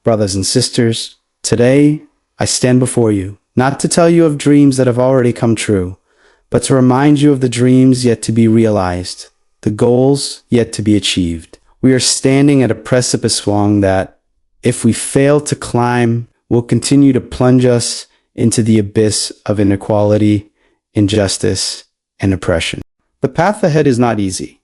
Brothers and sisters, today I stand before you, not to tell you of dreams that have already come true, but to remind you of the dreams yet to be realized, the goals yet to be achieved. We are standing at a precipice along that, if we fail to climb, will continue to plunge us into the abyss of inequality, injustice, and oppression. The path ahead is not easy.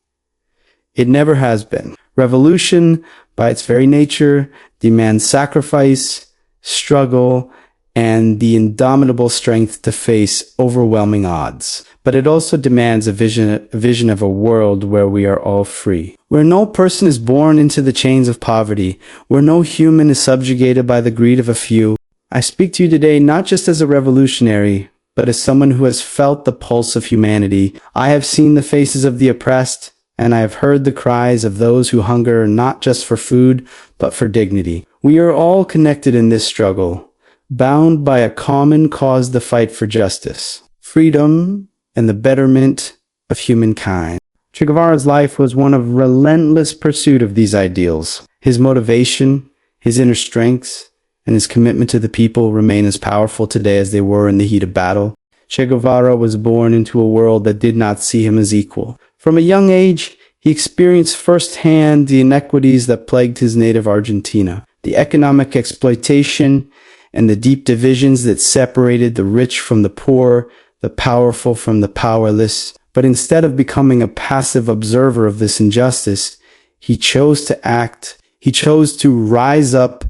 It never has been. Revolution, by its very nature, demands sacrifice, struggle, and the indomitable strength to face overwhelming odds. But it also demands a vision of a world where we are all free, where no person is born into the chains of poverty, where no human is subjugated by the greed of a few. I speak to you today not just as a revolutionary, but as someone who has felt the pulse of humanity. I have seen the faces of the oppressed, and I have heard the cries of those who hunger not just for food, but for dignity. We are all connected in this struggle, bound by a common cause, the fight for justice, freedom, and the betterment of humankind. Che Guevara's life was one of relentless pursuit of these ideals. His motivation, his inner strengths, and his commitment to the people remain as powerful today as they were in the heat of battle. Che Guevara was born into a world that did not see him as equal. From a young age, he experienced firsthand the inequities that plagued his native Argentina, the economic exploitation, and the deep divisions that separated the rich from the poor, the powerful from the powerless. But instead of becoming a passive observer of this injustice, he chose to act. He chose to rise up,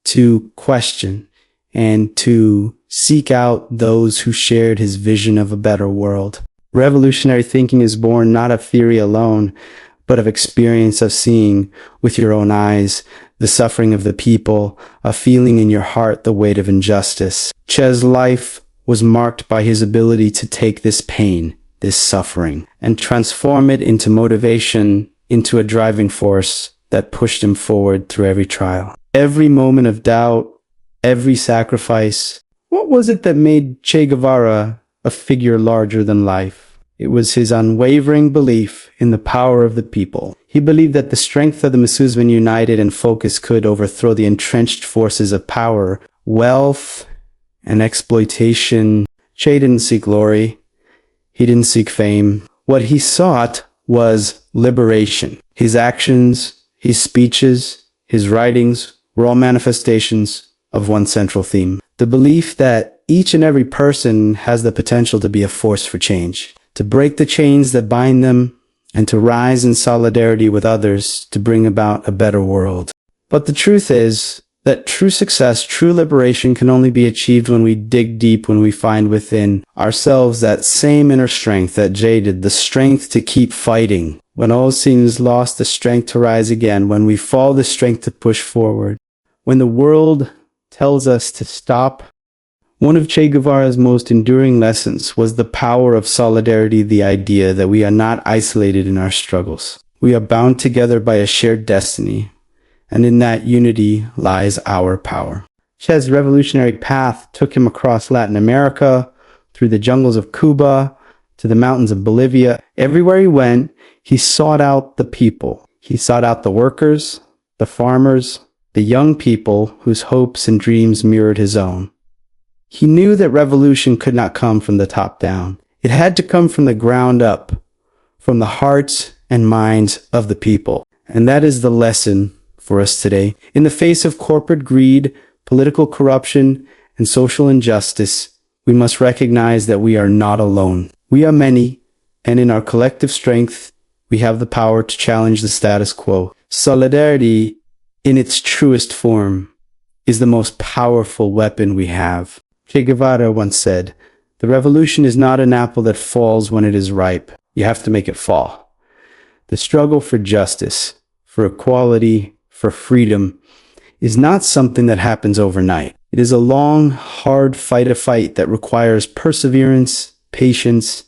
to question, and to seek out those who shared his vision of a better world. Revolutionary thinking is born not of theory alone, but of experience, of seeing with your own eyes the suffering of the people, of feeling in your heart the weight of injustice. Che's life was marked by his ability to take this pain, this suffering, and transform it into motivation, into a driving force that pushed him forward through every trial. Every moment of doubt, every sacrifice. What was it that made Che Guevara a figure larger than life? It was his unwavering belief in the power of the people. He believed that the strength of the masses when united and focused could overthrow the entrenched forces of power, wealth, and exploitation. Che didn't seek glory. He didn't seek fame. What he sought was liberation. His actions, his speeches, his writings were all manifestations of one central theme: the belief that each and every person has the potential to be a force for change, to break the chains that bind them, and to rise in solidarity with others to bring about a better world. But the truth is that true success, true liberation can only be achieved when we dig deep, when we find within ourselves that same inner strength that Che did, the strength to keep fighting. When all seems lost, the strength to rise again. When we fall, the strength to push forward. When the world tells us to stop. One of Che Guevara's most enduring lessons was the power of solidarity, the idea that we are not isolated in our struggles. We are bound together by a shared destiny, and in that unity lies our power. Che's revolutionary path took him across Latin America, through the jungles of Cuba, to the mountains of Bolivia. Everywhere he went, he sought out the people. He sought out the workers, the farmers, the young people whose hopes and dreams mirrored his own. He knew that revolution could not come from the top down. It had to come from the ground up, from the hearts and minds of the people. And that is the lesson for us today. In the face of corporate greed, political corruption, and social injustice, we must recognize that we are not alone. We are many, and in our collective strength, we have the power to challenge the status quo. Solidarity, in its truest form, is the most powerful weapon we have. Che Guevara once said, "The revolution is not an apple that falls when it is ripe. You have to make it fall." The struggle for justice, for equality, for freedom, is not something that happens overnight. It is a long, hard fight that requires perseverance, patience,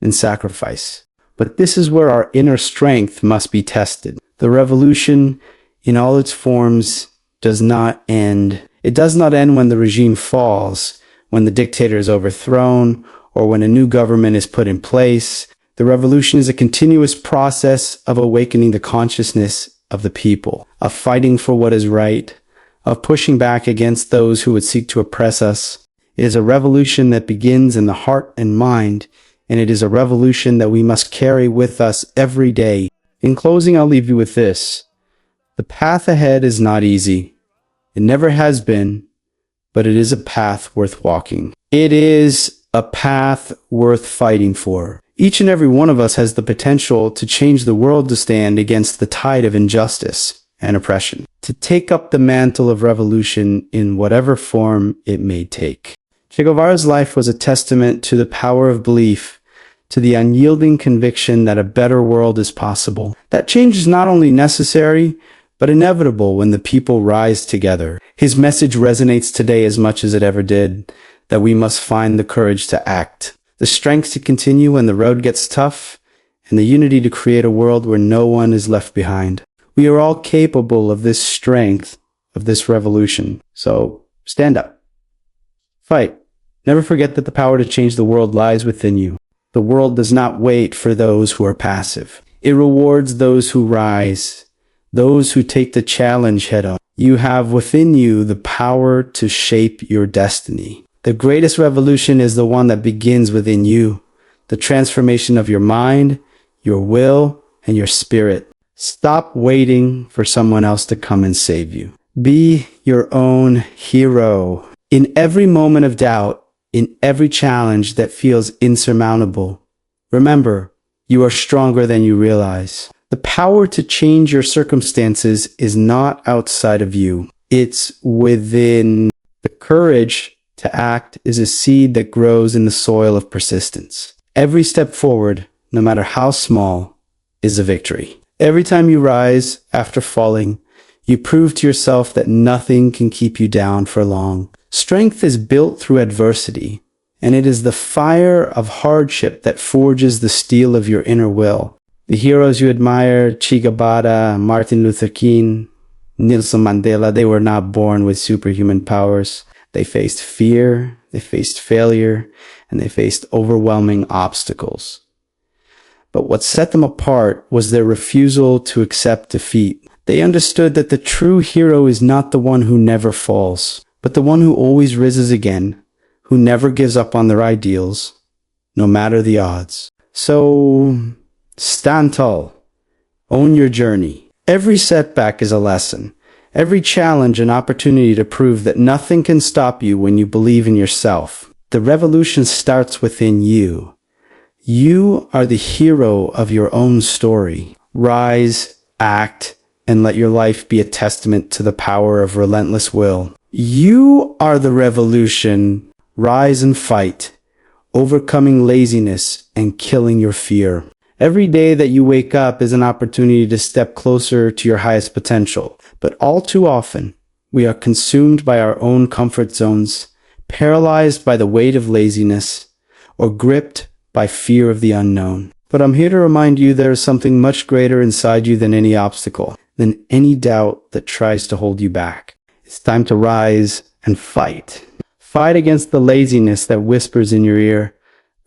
and sacrifice. But this is where our inner strength must be tested. The revolution, in all its forms, does not end. It does not end when the regime falls, when the dictator is overthrown, or when a new government is put in place. The revolution is a continuous process of awakening the consciousness of the people, of fighting for what is right, of pushing back against those who would seek to oppress us. It is a revolution that begins in the heart and mind, and it is a revolution that we must carry with us every day. In closing, I'll leave you with this. The path ahead is not easy. It never has been, but it is a path worth walking. It is a path worth fighting for. Each and every one of us has the potential to change the world, to stand against the tide of injustice and oppression, to take up the mantle of revolution in whatever form it may take. Che Guevara's life was a testament to the power of belief, to the unyielding conviction that a better world is possible. That change is not only necessary, but inevitable when the people rise together. His message resonates today as much as it ever did, that we must find the courage to act, the strength to continue when the road gets tough, and the unity to create a world where no one is left behind. We are all capable of this strength, of this revolution. So stand up. Fight. Never forget that the power to change the world lies within you. The world does not wait for those who are passive. It rewards those who rise, those who take the challenge head on. You have within you the power to shape your destiny. The greatest revolution is the one that begins within you, the transformation of your mind, your will, and your spirit. Stop waiting for someone else to come and save you. Be your own hero. In every moment of doubt, in every challenge that feels insurmountable, remember, you are stronger than you realize. The power to change your circumstances is not outside of you. It's within. The courage to act is a seed that grows in the soil of persistence. Every step forward, no matter how small, is a victory. Every time you rise after falling, you prove to yourself that nothing can keep you down for long. Strength is built through adversity, and it is the fire of hardship that forges the steel of your inner will. The heroes you admire, Che Guevara, Martin Luther King, Nelson Mandela, they were not born with superhuman powers. They faced fear, they faced failure, and they faced overwhelming obstacles. But what set them apart was their refusal to accept defeat. They understood that the true hero is not the one who never falls, but the one who always rises again, who never gives up on their ideals, no matter the odds. So, stand tall. Own your journey. Every setback is a lesson. Every challenge an opportunity to prove that nothing can stop you when you believe in yourself. The revolution starts within you. You are the hero of your own story. Rise, act, and let your life be a testament to the power of relentless will. You are the revolution. Rise and fight, overcoming laziness and killing your fear. Every day that you wake up is an opportunity to step closer to your highest potential. But all too often, we are consumed by our own comfort zones, paralyzed by the weight of laziness, or gripped by fear of the unknown. But I'm here to remind you there is something much greater inside you than any obstacle, than any doubt that tries to hold you back. It's time to rise and fight. Fight against the laziness that whispers in your ear,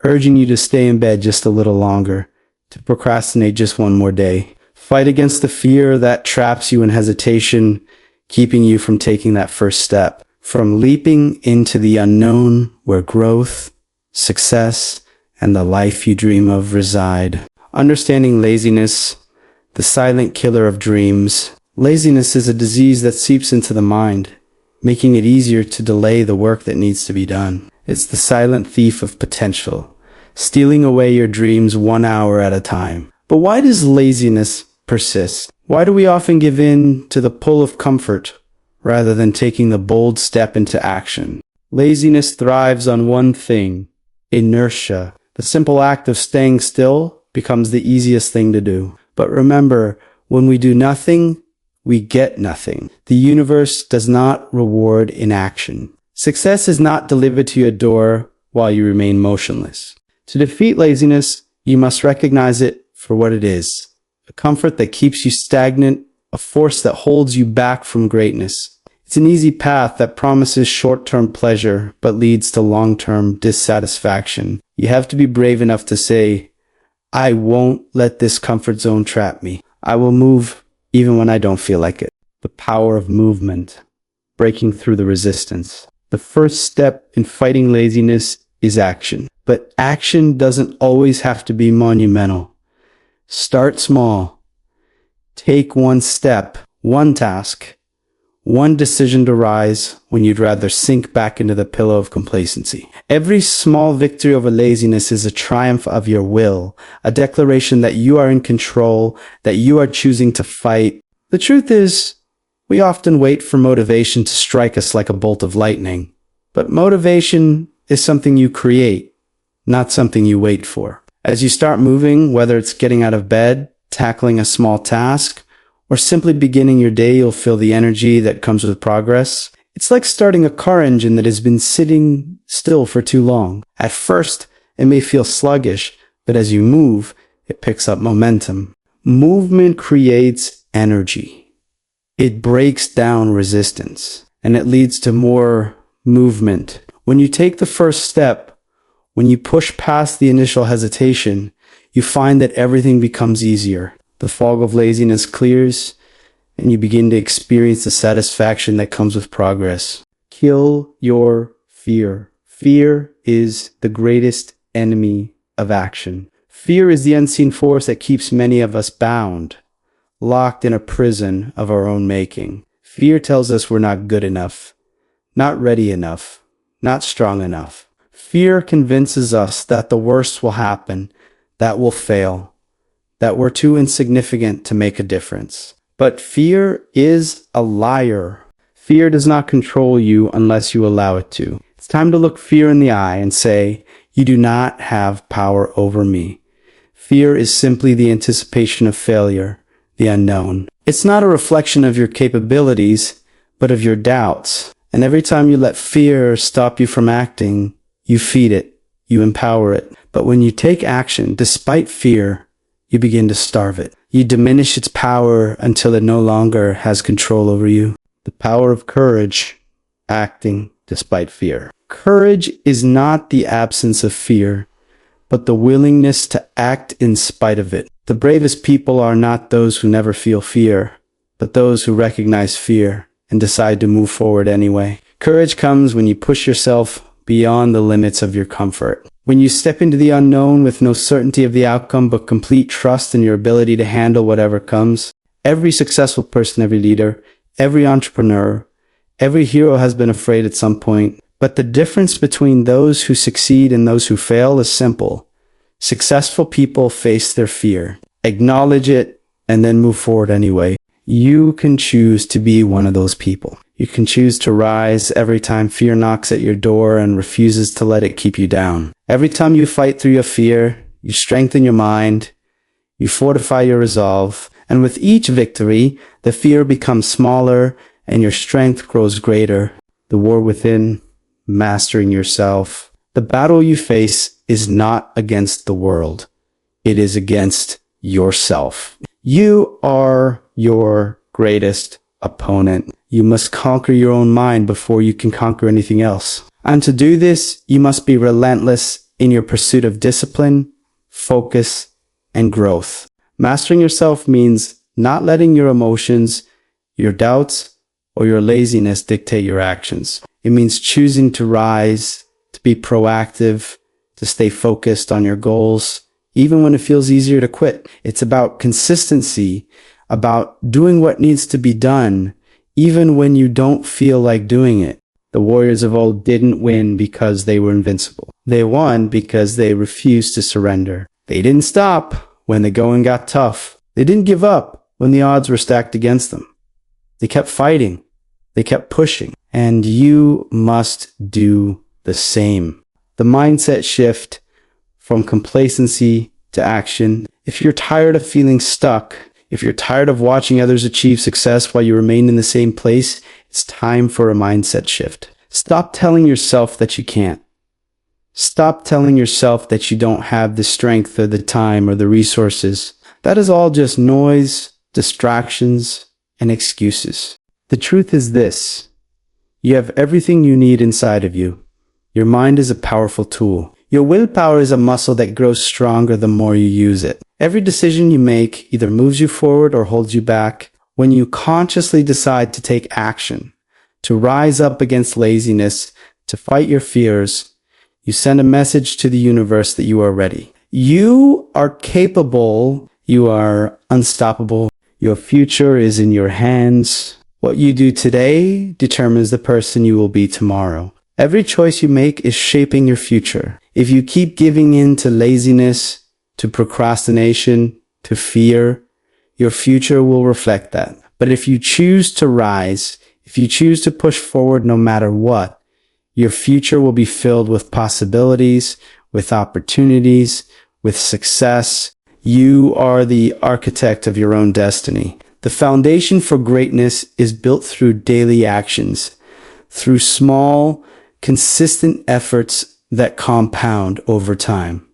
urging you to stay in bed just a little longer, to procrastinate just one more day. Fight against the fear that traps you in hesitation, keeping you from taking that first step, from leaping into the unknown where growth, success, and the life you dream of reside. Understanding laziness, the silent killer of dreams. Laziness is a disease that seeps into the mind, making it easier to delay the work that needs to be done. It's the silent thief of potential, stealing away your dreams 1 hour at a time. But why does laziness persist? Why do we often give in to the pull of comfort rather than taking the bold step into action? Laziness thrives on one thing: inertia. The simple act of staying still becomes the easiest thing to do. But remember, when we do nothing, we get nothing. The universe does not reward inaction. Success is not delivered to your door while you remain motionless. To defeat laziness, you must recognize it for what it is: a comfort that keeps you stagnant, a force that holds you back from greatness. It's an easy path that promises short-term pleasure but leads to long-term dissatisfaction. You have to be brave enough to say, I won't let this comfort zone trap me. I will move even when I don't feel like it. The power of movement. breaking through the resistance. The first step in fighting laziness is action. But action doesn't always have to be monumental. Start small. Take one step, one task, one decision to rise when you'd rather sink back into the pillow of complacency. Every small victory over laziness is a triumph of your will, a declaration that you are in control, that you are choosing to fight. The truth is, we often wait for motivation to strike us like a bolt of lightning. But motivation is something you create, not something you wait for. As you start moving, whether it's getting out of bed, tackling a small task, or simply beginning your day, you'll feel the energy that comes with progress. It's like starting a car engine that has been sitting still for too long. At first, it may feel sluggish, but as you move, it picks up momentum. Movement creates energy. It breaks down resistance, and it leads to more movement. When you take the first step, when you push past the initial hesitation, you find that everything becomes easier. The fog of laziness clears, and you begin to experience the satisfaction that comes with progress. Kill your fear. Fear is the greatest enemy of action. Fear is the unseen force that keeps many of us bound, locked in a prison of our own making. Fear tells us we're not good enough, not ready enough, not strong enough. Fear convinces us that the worst will happen, that we'll fail, that we're too insignificant to make a difference. But fear is a liar. Fear does not control you unless you allow it to. It's time to look fear in the eye and say, "You do not have power over me." Fear is simply the anticipation of failure, the unknown. It's not a reflection of your capabilities, but of your doubts. And every time you let fear stop you from acting, you feed it, you empower it. But when you take action, despite fear, you begin to starve it. You diminish its power until it no longer has control over you. The power of courage, acting despite fear. Courage is not the absence of fear, but the willingness to act in spite of it. The bravest people are not those who never feel fear, but those who recognize fear and decide to move forward anyway. Courage comes when you push yourself beyond the limits of your comfort. When you step into the unknown with no certainty of the outcome but complete trust in your ability to handle whatever comes. Every successful person, every leader, every entrepreneur, every hero has been afraid at some point. But the difference between those who succeed and those who fail is simple. Successful people face their fear, acknowledge it, and then move forward anyway. You can choose to be one of those people. You can choose to rise every time fear knocks at your door and refuses to let it keep you down. Every time you fight through your fear, you strengthen your mind, you fortify your resolve, and with each victory, the fear becomes smaller and your strength grows greater. The war within, mastering yourself. The battle you face is not against the world. It is against yourself. You are your greatest opponent. You must conquer your own mind before you can conquer anything else. And to do this, you must be relentless in your pursuit of discipline, focus, and growth. Mastering yourself means not letting your emotions, your doubts, or your laziness dictate your actions. It means choosing to rise, to be proactive, to stay focused on your goals, even when it feels easier to quit. It's about consistency, about doing what needs to be done, even when you don't feel like doing it. The warriors of old didn't win because they were invincible. They won because they refused to surrender. They didn't stop when the going got tough. They didn't give up when the odds were stacked against them. They kept fighting. They kept pushing. And you must do the same. The mindset shift from complacency to action. If you're tired of feeling stuck, if you're tired of watching others achieve success while you remain in the same place, it's time for a mindset shift. Stop telling yourself that you can't. Stop telling yourself that you don't have the strength or the time or the resources. That is all just noise, distractions, and excuses. The truth is this. You have everything you need inside of you. Your mind is a powerful tool. Your willpower is a muscle that grows stronger the more you use it. Every decision you make either moves you forward or holds you back. When you consciously decide to take action, to rise up against laziness, to fight your fears. You send a message to the universe that you are ready. You are capable. You are unstoppable. Your future is in your hands. What you do today determines the person you will be tomorrow. Every choice you make is shaping your future. If you keep giving in to laziness, to procrastination, to fear, your future will reflect that. But if you choose to rise, if you choose to push forward no matter what, your future will be filled with possibilities, with opportunities, with success. You are the architect of your own destiny. The foundation for greatness is built through daily actions, through small, consistent efforts that compound over time.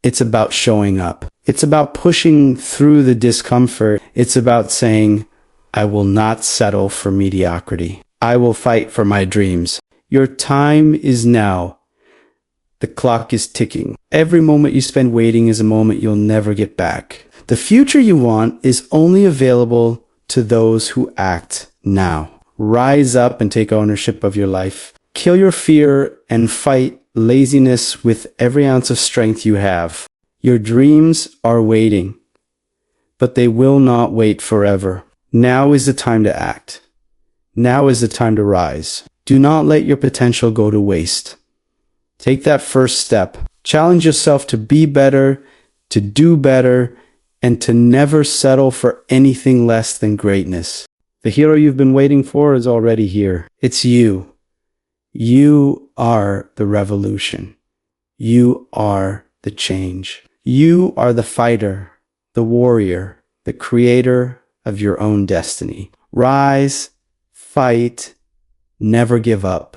It's about showing up. It's about pushing through the discomfort. It's about saying, I will not settle for mediocrity. I will fight for my dreams. Your time is now. The clock is ticking. Every moment you spend waiting is a moment you'll never get back. The future you want is only available to those who act now. Rise up and take ownership of your life. Kill your fear and fight laziness with every ounce of strength you have. Your dreams are waiting, but they will not wait forever. Now is the time to act. Now is the time to rise. Do not let your potential go to waste. Take that first step. Challenge yourself to be better, to do better, and to never settle for anything less than greatness. The hero you've been waiting for is already here. It's you. You are the revolution. You are the change. You are the fighter, the warrior, the creator of your own destiny. Rise, fight, never give up.